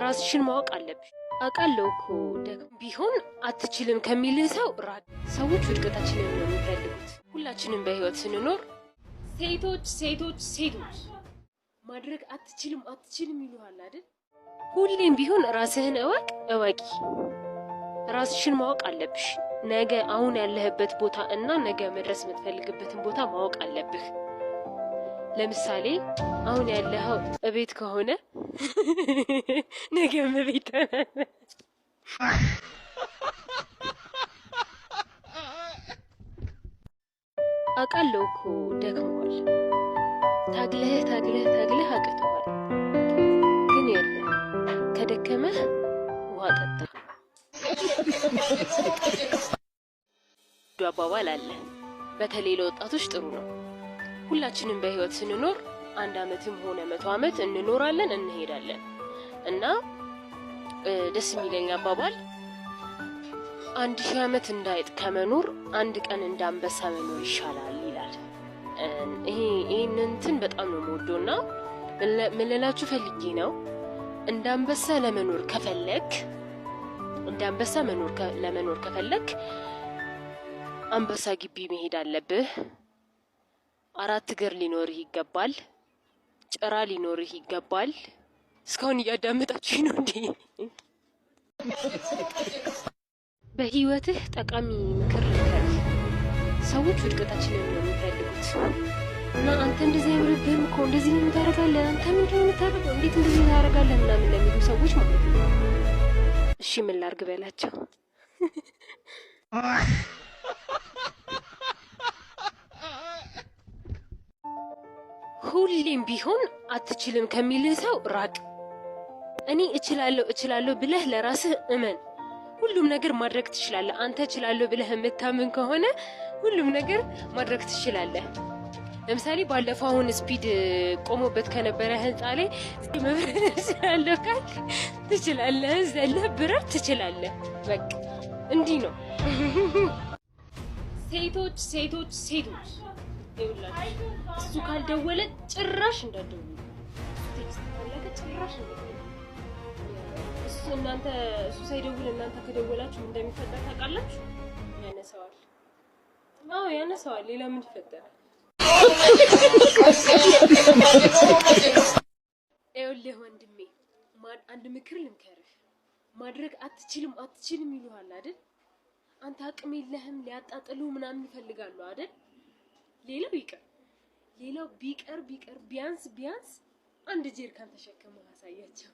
ራስሽን ማወቅ አለብሽ። አውቃለሁ እኮ ቢሆን አትችልም ከሚል ሰው ራቅ። ሰዎች ውድቀታችንን ነው የሚፈልጉት። ሁላችንም በህይወት ስንኖር ሴቶች ማድረግ አትችልም ይሉሃል አይደል? ሁሌም ቢሆን ራስህን እወቂ። ራስሽን ማወቅ አለብሽ። ነገ አሁን ያለህበት ቦታ እና ነገ መድረስ የምትፈልግበትን ቦታ ማወቅ አለብህ። ለምሳሌ አሁን ያለኸው እቤት ከሆነ ነገ እቤት ተናለ። አውቃለሁ እኮ ደክመዋል። ታግለህ አቅተዋል። ግን የለም ከደከመህ ውሃ ጠጣ። አባባል አለ። በተለይ ለወጣቶች ጥሩ ነው። ሁላችንም በህይወት ስንኖር 1 አመትም ሆነ 100 አመት እንኖራለን እንሄዳለን እና ደስ የሚለኝ አባባል 1000 አመት እንዳይጥ ከመኖር 1 ቀን እንዳንበሳ መኖር ይሻላል ይላል። ይሄንን እንትን በጣም ነው የምወደውና ምን ልላችሁ ፈልጌ ነው፣ እንዳንበሳ ለመኖር ከፈለክ አንበሳ ግቢ መሄድ አለብህ። 4 እግር ሊኖርህ ይገባል። ጭራ ሊኖርህ ይገባል። እስካሁን እያዳመጣችሁ ነው እንዴ? በህይወትህ ጠቃሚ ምክር ልከር። ሰዎች ውድቀታችንን ነው የሚፈልጉት እና አንተ እንደዚህ አይምርብህም እኮ እንደዚህ ምን ታደርጋለህ? አንተ ምንድን ነው የምታደርገው? እንዴት እንደዚህ ታደርጋለህ? ምናምን ለሚሉ ሰዎች ማለት ነው። እሺ ምን ላድርግ በላቸው። ሁሌም ቢሆን አትችልም ከሚል ሰው ራቅ። እኔ እችላለሁ ብለህ ለራስህ እመን። ሁሉም ነገር ማድረግ ትችላለህ። አንተ እችላለሁ ብለህ የምታምን ከሆነ ሁሉም ነገር ማድረግ ትችላለህ። ለምሳሌ ባለፈው አሁን ስፒድ ቆሞበት ከነበረ ህንጻ ላይ መብረር እችላለሁ ካልክ ትችላለህ። ዘለህ ብረር ትችላለህ። በቃ እንዲህ ነው። ሴቶች ይኸውላችሁ እሱ ካልደወለ ጭራሽ እንዳትደውሉ። ቴክስት ካለቀ ጭራሽ እንዳትደውሉ። እሱ ሳይደውል እናንተ ከደወላችሁ እንደሚፈጠር ታውቃላችሁ? ያነሳዋል። ሌላ ምን ይፈጠራል? ይኸውልህ ወንድሜ አንድ ምክር ልምከርህ። ማድረግ አትችልም ይሉሃል አይደል? አንተ አቅም የለህም ሊያጣጥሉ ምናምን ይፈልጋሉ አይደል? ሌላው ቢቀር ቢያንስ 1 ጀሪካን ተሸክመው አሳያቸው።